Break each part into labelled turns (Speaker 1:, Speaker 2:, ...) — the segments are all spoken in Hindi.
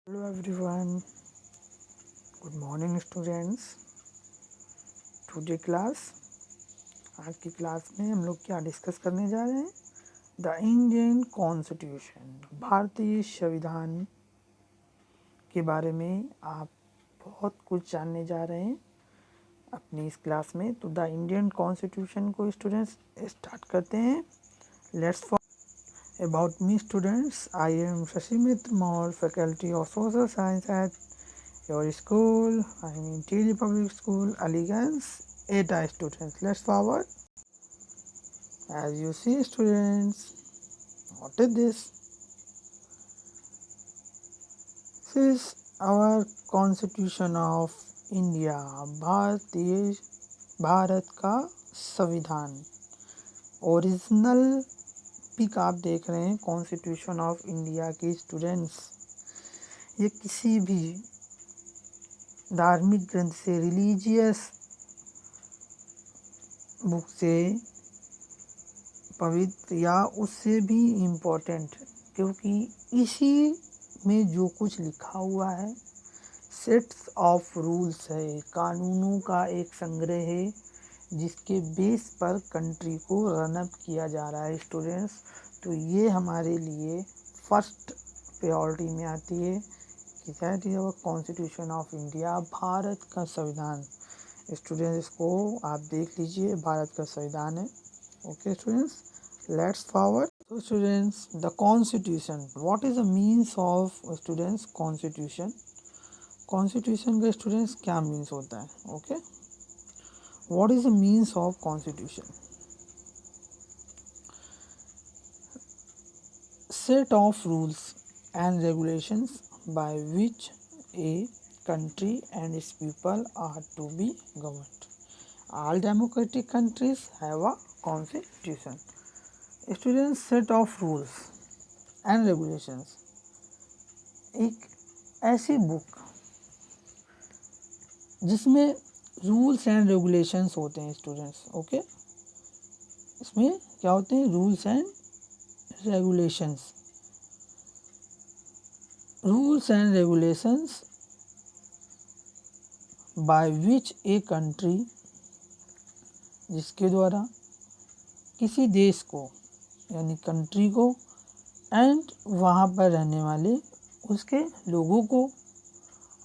Speaker 1: Hello everyone, good morning students. Today class, आज की क्लास में हम लोग क्या डिस्कस करने जा रहे हैं? द इंडियन कॉन्स्टिट्यूशन, भारतीय संविधान के बारे में आप बहुत कुछ जानने जा रहे हैं अपनी इस क्लास में। तो द इंडियन कॉन्स्टिट्यूशन को स्टूडेंट्स स्टार्ट करते हैं। Let's About me students, I am Shashi Mitra Maur, faculty of social science at your school. I am in TD Public School, Aliganj, ETA students. Let's forward. As you see students, what is this? This is our constitution of India, Bharat का संविधान। ओरिजिनल पिक आप देख रहे हैं कॉन्स्टिट्यूशन ऑफ इंडिया की स्टूडेंट्स। ये किसी भी धार्मिक ग्रंथ से, रिलीजियस बुक से पवित्र या उससे भी इम्पोर्टेंट, क्योंकि इसी में जो कुछ लिखा हुआ है सेट्स ऑफ रूल्स है, कानूनों का एक संग्रह है जिसके बेस पर कंट्री को रन अप किया जा रहा है स्टूडेंट्स। तो ये हमारे लिए फर्स्ट प्रायोरिटी में आती है कि that is our constitution of India, Bharat का संविधान। स्टूडेंट्स इसको आप देख लीजिए, भारत का संविधान है। Okay students, let's forward. तो students, the constitution, what is the means of students constitution? Constitution का स्टूडेंट्स क्या मीन्स होता है? Okay, what is the means of constitution? Set of rules and regulations by which a country and its people are to be governed. All democratic countries have a constitution. Students, set of rules and regulations एक ऐसी बुक जिसमें रूल्स एंड रेगुलेशंस होते हैं स्टूडेंट्स। ओके, इसमें क्या होते हैं? Rules and regulations. Rules and regulations by which a country, जिसके द्वारा किसी देश को यानी कंट्री को एंड वहाँ पर रहने वाले उसके लोगों को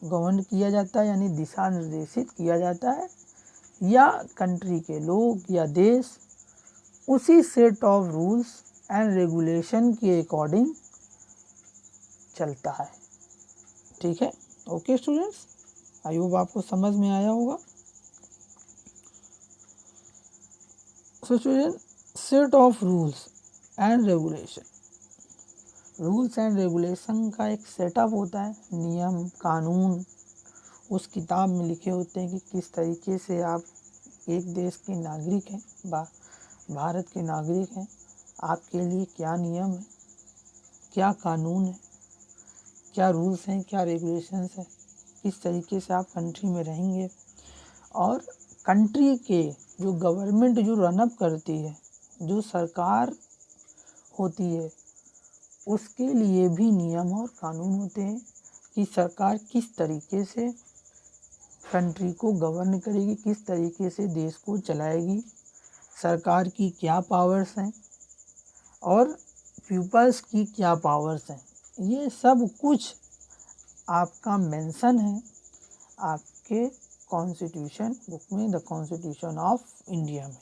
Speaker 1: गवर्न किया जाता है, यानी दिशा निर्देशित किया जाता है, या कंट्री के लोग या देश उसी set of rules and regulation के अकॉर्डिंग चलता है। ठीक है? ओके स्टूडेंट्स, आई होप आपको समझ में आया होगा। So student, set of rules and regulation, rules and regulation का एक सेटअप होता है, नियम कानून उस किताब में लिखे होते हैं कि किस तरीके से आप एक देश के नागरिक हैं, भारत के नागरिक हैं, आपके लिए क्या नियम है, क्या कानून है, क्या रूल्स हैं, क्या रेगुलेशंस हैं, किस तरीके से आप कंट्री में रहेंगे, और कंट्री के जो गवर्नमेंट जो रन अप करती है, जो सरकार होती है, उसके लिए भी नियम और कानून होते हैं कि सरकार किस तरीके से कंट्री को गवर्न करेगी, किस तरीके से देश को चलाएगी, सरकार की क्या पावर्स हैं और पीपल्स की क्या पावर्स हैं। ये सब कुछ आपका मेंशन है आपके कॉन्स्टिट्यूशन बुक में, द कॉन्स्टिट्यूशन ऑफ इंडिया में।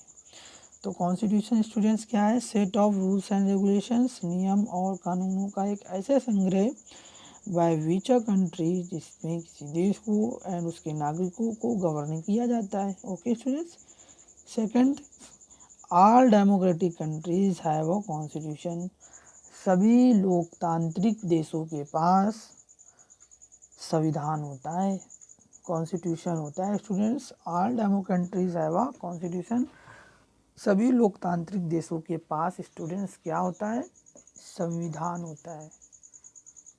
Speaker 1: तो कॉन्स्टिट्यूशन स्टूडेंट्स क्या है? Set of rules and regulations, नियम और कानूनों का एक ऐसा संग्रह बाय विच अ कंट्री, जिसमें किसी देश को एंड उसके नागरिकों को गवर्न किया जाता है। Okay students, second, all democratic countries have a constitution, सभी लोकतांत्रिक देशों के पास संविधान होता है, कॉन्स्टिट्यूशन होता है। Students, all democratic countries have a constitution, सभी लोकतांत्रिक देशों के पास स्टूडेंट्स क्या होता है? संविधान होता है।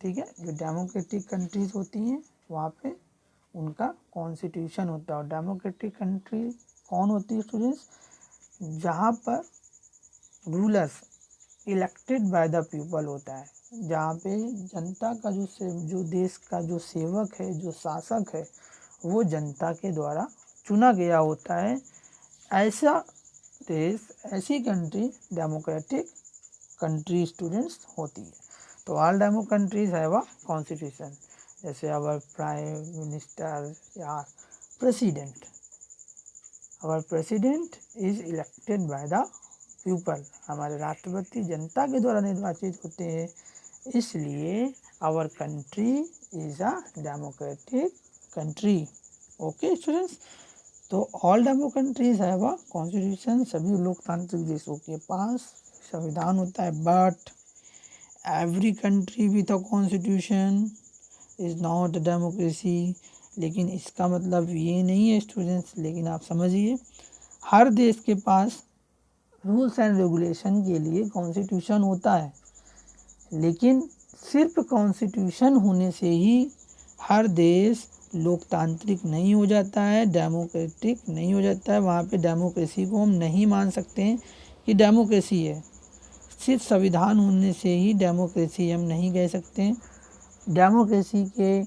Speaker 1: ठीक है, जो डेमोक्रेटिक कंट्रीज होती हैं वहाँ पे उनका कॉन्स्टिट्यूशन होता है। और डेमोक्रेटिक कंट्री कौन होती है स्टूडेंट्स? जहाँ पर rulers elected by the people होता है, जहाँ पे जनता का जो देश का जो सेवक है, जो शासक है, वो जनता के द्वारा चुना गया होता है। ऐसा देश, ऐसी कंट्री डेमोक्रेटिक कंट्री स्टूडेंट्स होती है। तो all demo countries have a constitution, जैसे अवर प्राइम मिनिस्टर या president. Our president is elected by the people, हमारे राष्ट्रपति जनता के द्वारा निर्वाचित होते हैं, इसलिए our country is a democratic country. Okay students, तो all demo countries have a constitution, सभी लोकतांत्रिक देशों के पास संविधान होता है। But every country with a constitution is not a democracy, लेकिन इसका मतलब ये नहीं है स्टूडेंट्स, लेकिन आप समझिए हर देश के पास रूल्स एंड रेगुलेशन के लिए कॉन्स्टिट्यूशन होता है, लेकिन सिर्फ कॉन्स्टिट्यूशन होने से ही हर देश लोकतांत्रिक नहीं हो जाता है, डेमोक्रेटिक नहीं हो जाता है। वहाँ पे डेमोक्रेसी को हम नहीं मान सकते हैं कि डेमोक्रेसी है। सिर्फ संविधान होने से ही डेमोक्रेसी हम नहीं कह सकते हैं। डेमोक्रेसी के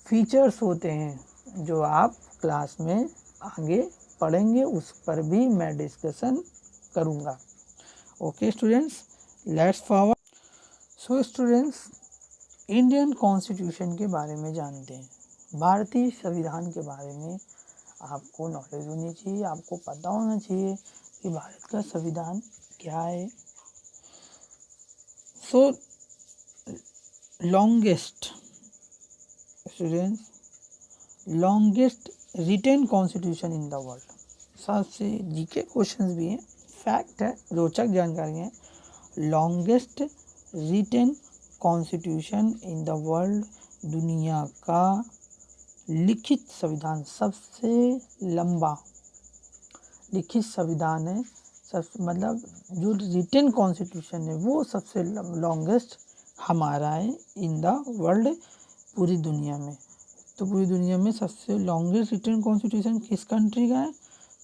Speaker 1: फीचर्स होते हैं जो आप क्लास में आगे पढ़ेंगे, उस पर भी मैं डिस्कशन करूँगा। Okay students, let's forward. So students, Indian constitution के बारे में जानते हैं। भारतीय संविधान के बारे में आपको नॉलेज होनी चाहिए, आपको पता होना चाहिए कि भारत का संविधान क्या है। So longest students, longest written constitution in the world, सबसे जीके क्वेश्चंस भी हैं, फैक्ट है, रोचक जानकारी है। Longest written constitution in the world, दुनिया का लिखित संविधान, सबसे लंबा लिखित संविधान है। सब मतलब जो रिटेन कॉन्स्टिट्यूशन है वो सबसे लॉन्गेस्ट हमारा है इन द वर्ल्ड, पूरी दुनिया में। तो पूरी दुनिया में सबसे लॉन्गेस्ट रिटेन कॉन्स्टिट्यूशन किस कंट्री का है?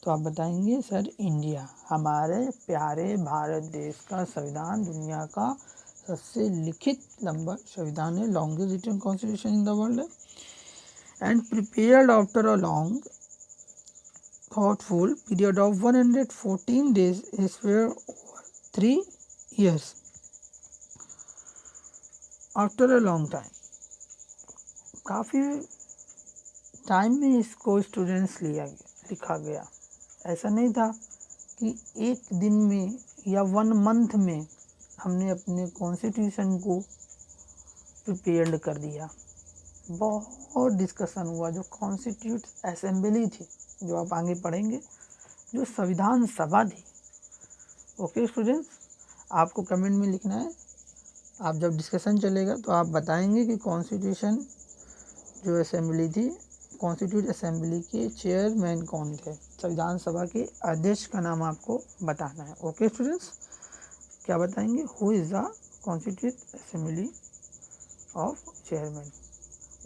Speaker 1: तो आप बताएंगे सर इंडिया, हमारे प्यारे भारत देश का संविधान दुनिया का सबसे लिखित लंबा संविधान है, longest written constitution in the world है। And prepared after a long thoughtful period of 114 days is where over 3 years after a long time, काफ़ी टाइम में इसको स्टूडेंट्स लिखा गया। ऐसा नहीं था कि एक दिन में या 1 मंथ में हमने अपने कॉन्स्टिट्यूशन को प्रिपेयर्ड कर दिया। बहुत डिस्कशन हुआ। जो कॉन्स्टिट्यूट असेंबली थी, जो आप आगे पढ़ेंगे, जो संविधान सभा थी। ओके स्टूडेंट्स, आपको कमेंट में लिखना है, आप जब डिस्कशन चलेगा तो आप बताएंगे कि कॉन्स्टिट्यूशन जो असेंबली थी, कॉन्स्टिट्यूट असेंबली के चेयरमैन कौन थे, संविधान सभा के अध्यक्ष का नाम आपको बताना है। ओके स्टूडेंट्स, क्या बताएंगे? Who is the constitute assembly of chairman,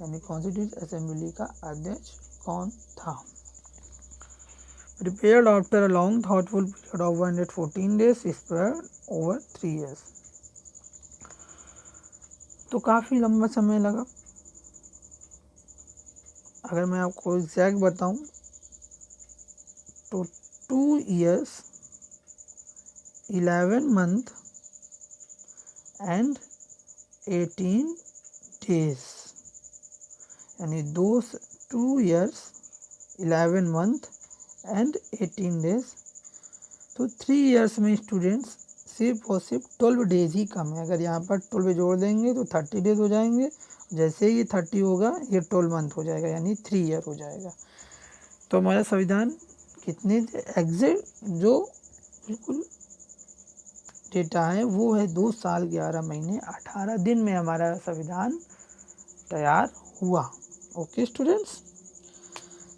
Speaker 1: यानी कॉन्स्टिट्यूट असेंबली का अध्यक्ष कौन था। Prepared after a long thoughtful period of 114 days spread over 3 years. तो काफ़ी लंबा समय लगा। अगर मैं आपको एग्जैक्ट बताऊं तो 2 years 11 month and 18 days, यानी 2 years 11 month एंड 18 डेज। तो 3 ईयर्स में स्टूडेंट्स सिर्फ और सिर्फ 12 डेज ही कम है। अगर यहाँ पर 12 जोड़ देंगे तो 30 डेज हो जाएंगे। जैसे ही 30 होगा ये 12 मंथ हो जाएगा, यानी 3 ईयर हो जाएगा। तो हमारा संविधान कितने एग्जैक्ट जो बिल्कुल डेटा है वो है 2 साल 11 महीने 18 दिन में हमारा संविधान तैयार हुआ। ओके स्टूडेंट्स,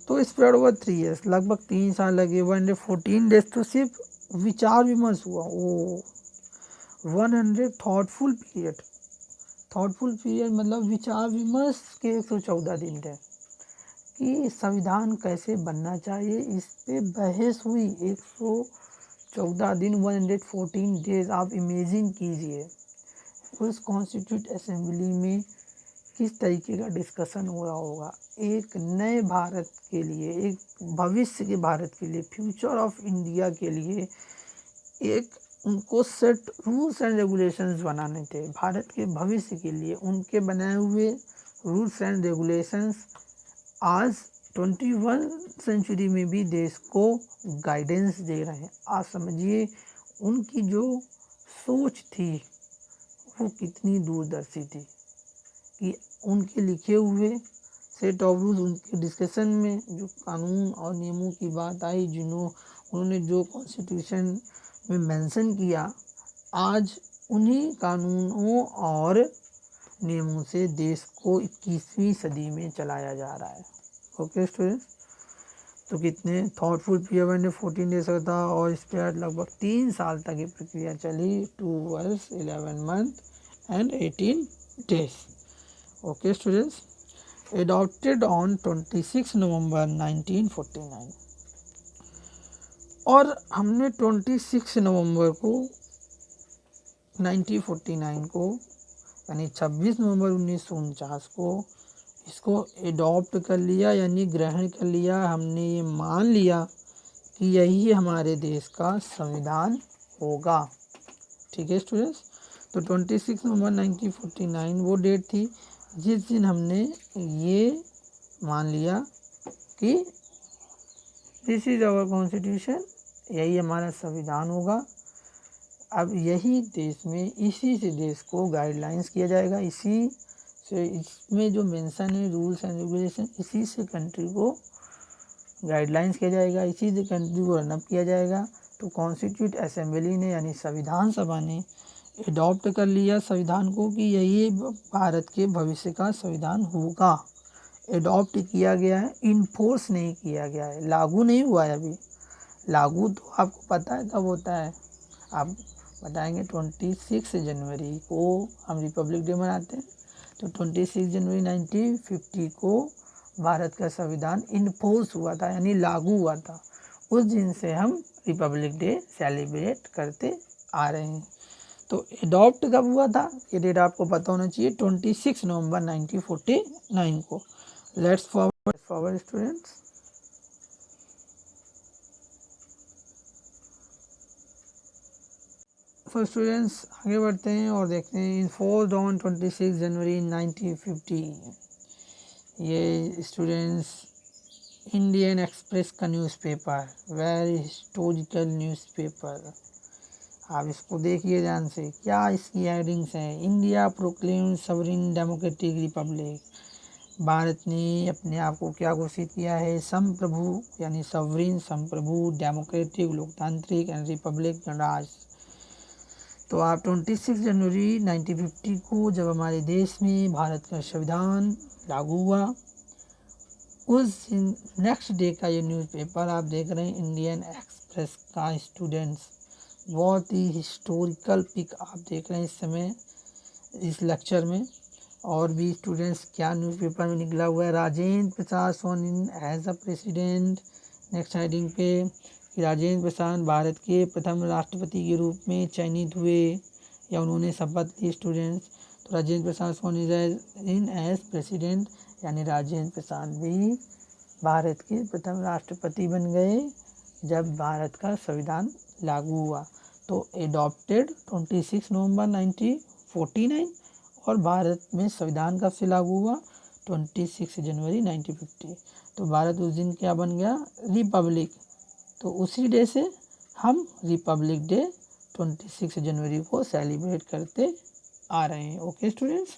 Speaker 1: तो स्प्रेड ओवर 3 ईयर्स, लगभग 3 साल लगे। 114 डेज तो सिर्फ विचार विमर्श हुआ। ओ 100 थॉटफुल पीरियड, थॉटफुल पीरियड मतलब विचार विमर्श के 114 दिन थे कि संविधान कैसे बनना चाहिए, इस पे बहस हुई। 114 दिन 114 डेज, आप इमेजिन कीजिए उस कॉन्स्टिट्यूट असेंबली में किस तरीके का डिस्कशन हो रहा होगा, एक नए भारत के लिए, एक भविष्य के भारत के लिए, फ्यूचर ऑफ इंडिया के लिए एक उनको सेट रूल्स एंड रेगुलेशंस बनाने थे। भारत के भविष्य के लिए उनके बनाए हुए रूल्स एंड रेगुलेशंस आज 21 सेंचुरी में भी देश को गाइडेंस दे रहे हैं। आप समझिए उनकी जो सोच थी वो कितनी दूरदर्शी थी कि उनके लिखे हुए सेट ऑफ रूल्स, उनके डिस्कशन में जो कानून और नियमों की बात आई, उन्होंने जो कॉन्स्टिट्यूशन में मेंशन किया, आज उन्हीं कानूनों और नियमों से देश को 21वीं सदी में चलाया जा रहा है। ओके स्टूडेंट्स, तो कितने थॉटफुल पीरियड ने 14 डेज का था और इस पर लगभग 3 साल तक ये प्रक्रिया चली, 2 years 11 months and 18 days। Okay students, adopted on 26 November 1949 और हमने 26 नवंबर को 1949 को यानी 26 नवंबर 1949 को इसको एडॉप्ट कर लिया, यानी ग्रहण कर लिया। हमने ये मान लिया कि यही हमारे देश का संविधान होगा। ठीक है स्टूडेंट्स, तो 26 नवंबर 1949 वो डेट थी जिस दिन हमने ये मान लिया कि दिस इज आवर कॉन्स्टिट्यूशन, यही हमारा संविधान होगा। अब यही देश में, इसी से देश को गाइडलाइंस किया जाएगा, इसी से, इसमें जो मेंशन है रूल्स एंड रेगुलेशन, इसी से कंट्री को गाइडलाइंस किया जाएगा, इसी से कंट्री को रनअप किया जाएगा। तो कॉन्स्टिट्यूट असेंबली ने यानी संविधान सभा ने एडॉप्ट कर लिया संविधान को कि यही भारत के भविष्य का संविधान होगा। एडॉप्ट किया गया है, इन्फोर्स नहीं किया गया है, लागू नहीं हुआ है अभी। लागू तो आपको पता है कब होता है, आप बताएंगे 26 जनवरी को हम रिपब्लिक डे मनाते हैं। तो 26 जनवरी 1950 को भारत का संविधान इन्फोर्स हुआ था, यानी लागू हुआ था। उस दिन से हम रिपब्लिक डे सेलिब्रेट करते आ रहे हैं। तो एडॉप्ट कब हुआ था ये डेट आपको पता होना चाहिए, 26 नवंबर 1949 को। Let's forward students. तो स्टूडेंट्स आगे बढ़ते हैं और देखते हैं। इन्फोर्स्ड ऑन 26 जनवरी 1950, ये स्टूडेंट्स इंडियन एक्सप्रेस का न्यूज़पेपर, वेरी हिस्टोरिकल न्यूज़पेपर। आप इसको देखिए ध्यान से, क्या इसकी हेडिंग्स हैं। India proclaim sovereign democratic republic, Bharat ने अपने आप को क्या घोषित किया है, संप्रभु यानी सवरिन, संप्रभु, डेमोक्रेटिक लोकतांत्रिक एंड रिपब्लिक गणराज्य। तो आप 26 जनवरी 1950 को जब हमारे देश में भारत का संविधान लागू हुआ, उस दिन नेक्स्ट डे का ये न्यूज़पेपर आप देख रहे हैं इंडियन एक्सप्रेस का। स्टूडेंट्स बहुत ही हिस्टोरिकल पिक आप देख रहे हैं इस समय इस लेक्चर में। और भी स्टूडेंट्स क्या न्यूज़पेपर में निकला हुआ है, Rajendra Prasad sworn in as a president. Next heading पे कि राजेंद्र प्रसाद भारत के प्रथम राष्ट्रपति के रूप में चयनित हुए या उन्होंने शपथ ली। स्टूडेंट्स तो Rajendra Prasad sworn in as president, यानी राजेंद्र प्रसाद भी भारत के प्रथम राष्ट्रपति बन गए जब भारत का संविधान लागू हुआ। तो एडॉप्टेड 26 नवंबर 1949 और भारत में संविधान कब से लागू हुआ, 26 जनवरी 1950। तो भारत उस दिन क्या बन गया, रिपब्लिक। तो उसी डे से हम रिपब्लिक डे 26 जनवरी को सेलिब्रेट करते आ रहे हैं। ओके स्टूडेंट्स,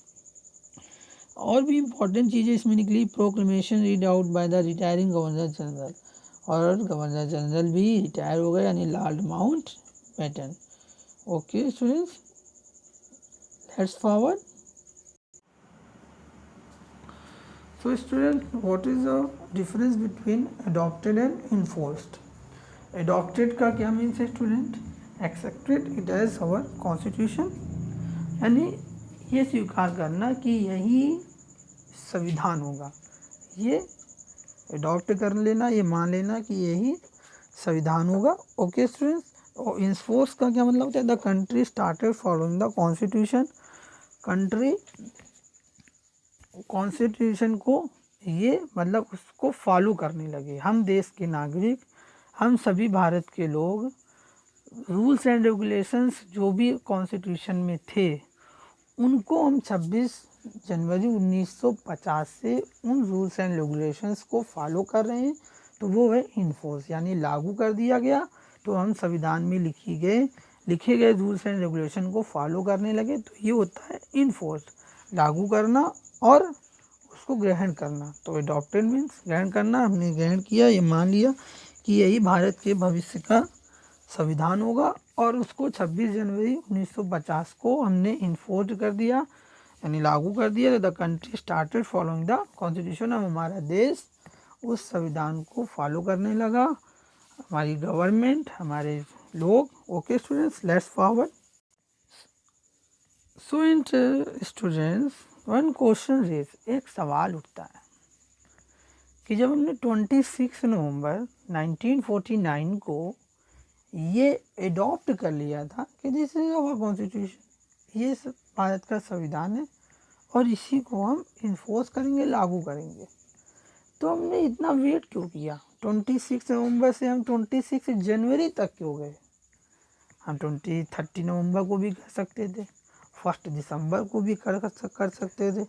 Speaker 1: और भी इम्पोर्टेंट चीज़ें इसमें निकली। Proclamation read out by the retiring governor general, और गवर्नर जनरल भी रिटायर हो गए यानी Lord Mountbatten. Okay students, let's forward. So student, what is the difference between adopted and enforced? Adopted का क्या मीन्स है student, accepted it as our constitution, यानी ये स्वीकार करना कि यही संविधान होगा, ये अडॉप्ट कर लेना, ये मान लेना कि यही संविधान होगा। ओके स्टूडेंट्स, और इन्फोर्स का क्या मतलब होता है, the country started following the constitution country constitution को ये मतलब उसको फॉलो करने लगे। हम देश के नागरिक, हम सभी भारत के लोग रूल्स एंड रेगुलेशंस जो भी कॉन्स्टिट्यूशन में थे उनको हम 26 जनवरी 1950 से उन रूल्स एंड रेगुलेशंस को फॉलो कर रहे हैं। तो वो है इन्फोर्स, यानी लागू कर दिया गया। तो हम संविधान में लिखे गए रूल्स एंड रेगुलेशन को फॉलो करने लगे। तो ये होता है इन्फोर्स, लागू करना और उसको ग्रहण करना। तो एडॉप्टेड मीन्स ग्रहण करना, हमने ग्रहण किया, ये मान लिया कि यही भारत के भविष्य का संविधान होगा और उसको 26 जनवरी 1950 को हमने इन्फोर्स कर दिया, यानी लागू कर दिया। The country started following the constitution. अब हमारा देश उस संविधान को फॉलो करने लगा, हमारी गवर्नमेंट, हमारे लोग। Okay students, let's forward. So in students, one question raise, एक सवाल उठता है कि जब हमने 26 नवंबर 1949 को ये एडॉप्ट कर लिया था कि दिस इज आवर कॉन्स्टिट्यूशन, ये भारत का संविधान है और इसी को हम इन्फोर्स करेंगे, लागू करेंगे, तो हमने इतना वेट क्यों किया? 26 नवंबर से हम 26 जनवरी तक क्यों गए? हम 30 नवंबर को भी कर सकते थे, 1 दिसंबर को भी कर सकते थे,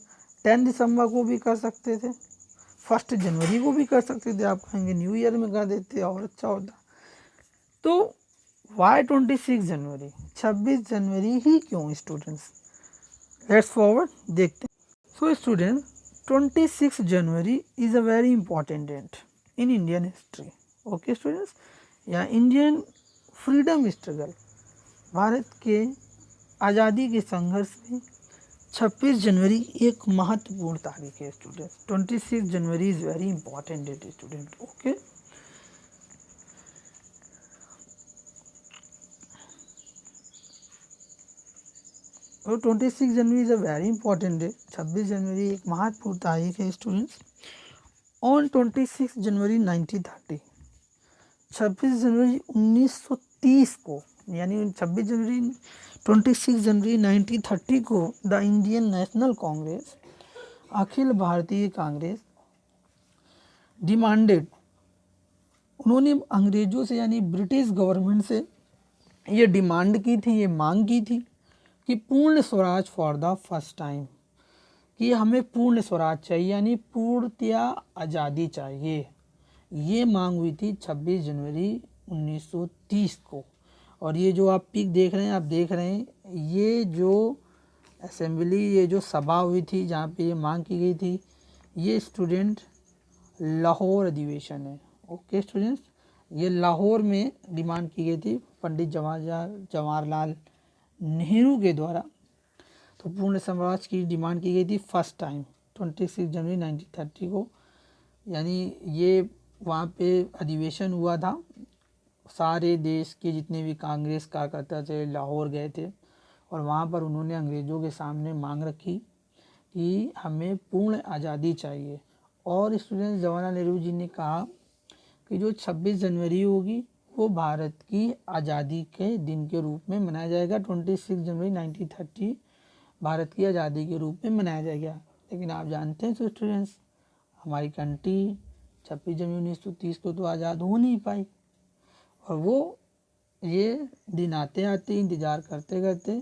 Speaker 1: 10 दिसंबर को भी कर सकते थे, 1 जनवरी को भी कर सकते थे। आप कहेंगे न्यू ईयर में कर देते और अच्छा होता। तो वाई 26 जनवरी, 26 जनवरी ही क्यों स्टूडेंट्स? लेट्स फॉरवर्ड, देखते हैं। So students, 26 January is a very important date in Indian history. Okay students, या इंडियन फ्रीडम स्ट्रगल, भारत के आज़ादी के संघर्ष में 26 जनवरी एक महत्वपूर्ण तारीख है students. 26 January is very important date student. Okay, तो 26 January is a very important day. 26 जनवरी एक महत्वपूर्ण तारीख है स्टूडेंट्स। ऑन 26 जनवरी 1930, 26 जनवरी 1930 को, यानी 26 जनवरी 1930 को the Indian national Congress, Akhil Bharatiya Congress demanded, उन्होंने अंग्रेज़ों से यानी ब्रिटिश गवर्नमेंट से ये डिमांड की थी, ये मांग की थी कि पूर्ण Swaraj for the first time, कि हमें पूर्ण स्वराज चाहिए, यानी पूर्णतया आज़ादी चाहिए। ये मांग हुई थी 26 जनवरी 1930 को। और ये जो आप पिक देख रहे हैं, आप देख रहे हैं ये जो असेंबली, ये जो सभा हुई थी जहाँ पे ये मांग की गई थी, ये स्टूडेंट लाहौर अधिवेशन है। ओके स्टूडेंट्स, ये लाहौर में डिमांड की गई थी पंडित जवाहरलाल नेहरू के द्वारा। तो पूर्ण स्वराज की डिमांड की गई थी फर्स्ट टाइम 26 जनवरी 1930 को, यानी ये वहाँ पे अधिवेशन हुआ था। सारे देश के जितने भी कांग्रेस कार्यकर्ता थे लाहौर गए थे और वहाँ पर उन्होंने अंग्रेज़ों के सामने मांग रखी कि हमें पूर्ण आज़ादी चाहिए। और स्टूडेंट जवाहरलाल नेहरू जी ने कहा कि जो 26 जनवरी होगी वो भारत की आज़ादी के दिन के रूप में मनाया जाएगा। 26 जनवरी 1930 भारत की आज़ादी के रूप में मनाया जाएगा। लेकिन आप जानते हैं तो स्टूडेंट्स, हमारी कंट्री 26 जनवरी 1930 को तो आज़ाद हो नहीं पाई और वो ये दिन आते आते इंतज़ार करते करते,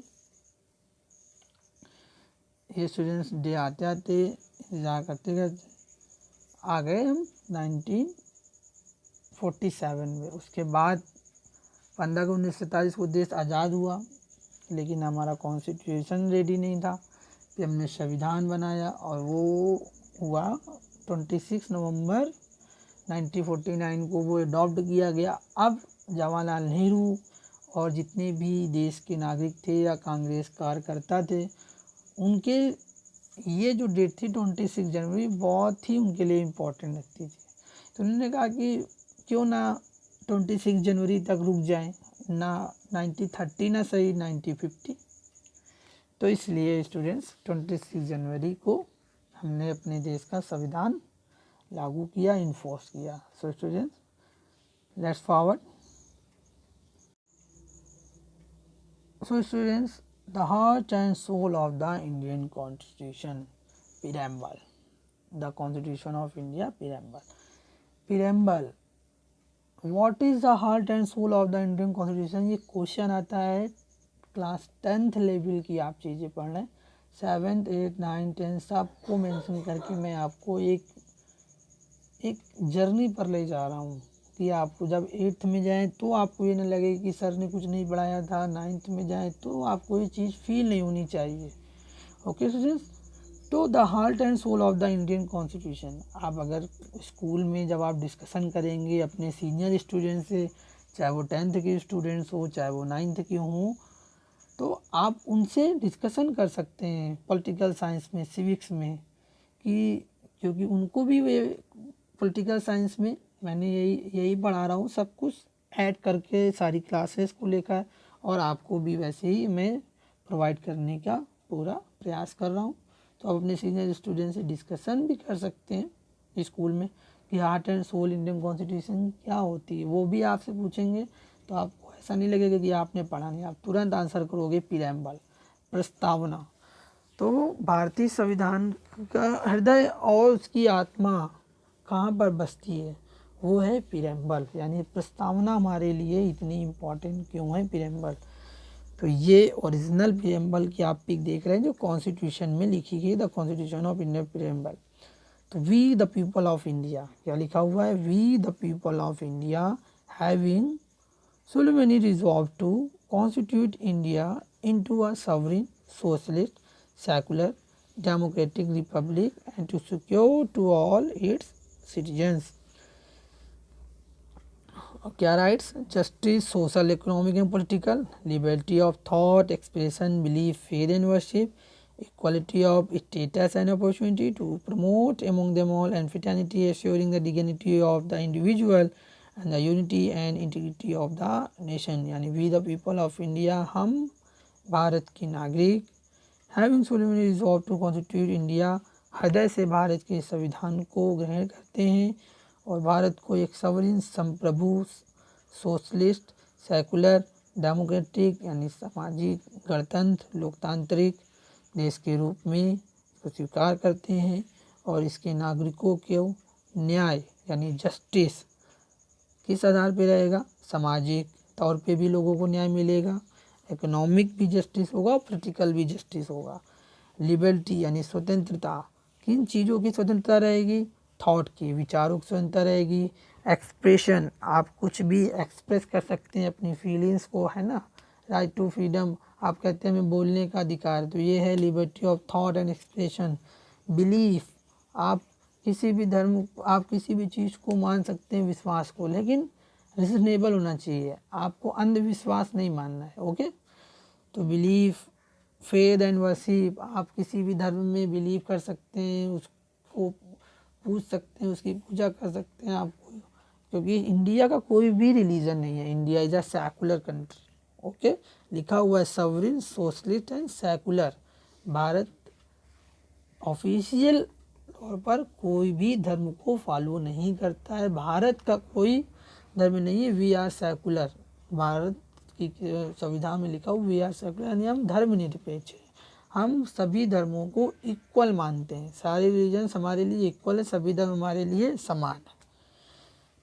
Speaker 1: ये स्टूडेंट्स डे आते आते इंतज़ार करते करते आ गए हम 1947 में। उसके बाद 15/1947 को देश आज़ाद हुआ, लेकिन हमारा कॉन्स्टिट्यूशन रेडी नहीं था। फिर हमने संविधान बनाया और वो हुआ 26 नवंबर 1949 को वो अडॉप्ट किया गया। अब जवाहरलाल नेहरू और जितने भी देश के नागरिक थे या कांग्रेस कार्यकर्ता थे, उनके ये जो डेट थी 26 जनवरी बहुत ही उनके लिए इम्पोर्टेंट लगती थी। तो उन्होंने कहा कि क्यों ना 26 जनवरी तक रुक जाएं, ना 1930 ना सही 1950। तो इसलिए स्टूडेंट्स 26 जनवरी को हमने अपने देश का संविधान लागू किया, इन्फोर्स किया। So students, let's forward. So students, The heart and soul of the Indian Constitution, preamble. The Constitution of India, preamble. Preamble. What is the heart and soul of the Indian Constitution? ये क्वेश्चन आता है क्लास 10th लेवल की, आप चीज़ें पढ़ रहे हैं, 7th 8th 9th 10th सबको मेंशन करके मैं आपको एक जर्नी पर ले जा रहा हूँ कि आपको जब 8th में जाएं तो आपको ये ना लगे कि सर ने कुछ नहीं पढ़ाया था, 9th में जाएं तो आपको ये चीज़ फील नहीं होनी चाहिए। ओके स्टूडेंट्स, तो the heart and soul of the Indian constitution, आप अगर स्कूल में जब आप डिस्कशन करेंगे अपने सीनियर स्टूडेंट से, चाहे वो 10th के स्टूडेंट्स हो चाहे वो 9th के हों, तो आप उनसे डिस्कशन कर सकते हैं पॉलिटिकल साइंस में, सिविक्स में, कि क्योंकि उनको भी वे पॉलिटिकल साइंस में मैंने यही पढ़ा रहा हूँ, सब कुछ ऐड करके सारी क्लासेस को लेकर, और आपको भी वैसे ही मैं प्रोवाइड करने का पूरा प्रयास कर रहा हूँ। तो आप अपने सीनियर स्टूडेंट से डिस्कशन भी कर सकते हैं स्कूल में कि heart and soul Indian constitution क्या होती है, वो भी आपसे पूछेंगे, तो आपको ऐसा नहीं लगेगा कि आपने पढ़ा नहीं, आप तुरंत आंसर करोगे। प्रीएम्बल, प्रस्तावना। तो भारतीय संविधान का हृदय और उसकी आत्मा कहाँ पर बसती है, वो है प्रीएम्बल, यानी प्रस्तावना हमारे लिए इतनी इम्पोर्टेंट क्यों है प्रीएम्बल। तो ये ओरिजिनल प्रीएम्बल की आप पिक देख रहे हैं जो कॉन्स्टिट्यूशन में लिखी गई, the constitution of India preamble. तो we the people of India क्या लिखा हुआ है, we the people of India having solemnly resolved to constitute India into a sovereign, socialist, secular, democratic republic and to secure to all its citizens क्या rights, justice, social, economic and political, liberty of thought, expression, belief, faith and worship, equality of status and opportunity, to promote among them all and fraternity, assuring the dignity of the individual and the unity and integrity of the nation। यानी we the people of India, हम भारत के नागरिक, having solemnly resolved to constitute India, हृदय से भारत के संविधान को ग्रहण करते हैं और भारत को एक सवरिन, संप्रभु, सोशलिस्ट, सेकुलर, डेमोक्रेटिक यानी सामाजिक, गणतंत्र, लोकतांत्रिक देश के रूप में इसको स्वीकार करते हैं और इसके नागरिकों को न्याय यानी जस्टिस किस आधार पे रहेगा, सामाजिक तौर पे भी लोगों को न्याय मिलेगा, इकोनॉमिक भी जस्टिस होगा, पॉलिटिकल भी जस्टिस होगा, लिबर्टी यानी स्वतंत्रता, किन चीज़ों की स्वतंत्रता रहेगी, थॉट की, विचारों की स्वतंत्रता रहेगी, एक्सप्रेशन, आप कुछ भी एक्सप्रेस कर सकते हैं अपनी फीलिंग्स को, है ना, राइट टू फ्रीडम, आप कहते हैं हमें बोलने का अधिकार, तो ये है liberty of thought and expression. Belief, आप किसी भी धर्म, आप किसी भी चीज़ को मान सकते हैं, विश्वास को, लेकिन रिजनेबल होना चाहिए, आपको अंधविश्वास नहीं मानना है। ओके, तो बिलीफ, फेथ एंड वर्शिप, आप किसी भी धर्म में बिलीव कर सकते हैं, उसको पूछ सकते हैं, उसकी पूजा कर सकते हैं आप, क्योंकि इंडिया का कोई भी रिलीजन नहीं है, India is a secular country. Okay, लिखा हुआ है sovereign, socialist and secular. Bharat official तौर पर कोई भी धर्म को फॉलो नहीं करता है, भारत का कोई धर्म नहीं है, वी आर सेकुलर, भारत की संविधान में लिखा हुआ वी आर सेकुलर, यानी हम धर्मनिरपेक्ष हैं, हम सभी धर्मों को इक्वल मानते हैं, सारे रिलीजन हमारे लिए इक्वल है, सभी धर्म हमारे लिए समान है।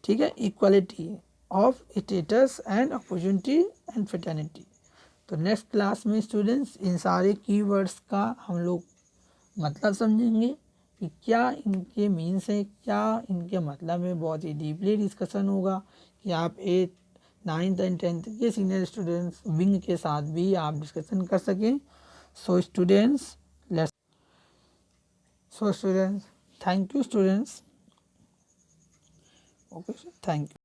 Speaker 1: ठीक है, equality of status and opportunity and fraternity. तो नेक्स्ट क्लास में स्टूडेंट्स इन सारे कीवर्ड्स का हम लोग मतलब समझेंगे कि क्या इनके मीन्स है, क्या इनके मतलब है, बहुत ही डीपली डिस्कशन होगा कि आप 8th 9th एंड 10th के सीनियर स्टूडेंट्स विंग के साथ भी आप डिस्कशन कर सकें। So students thank you students. Okay, thank you.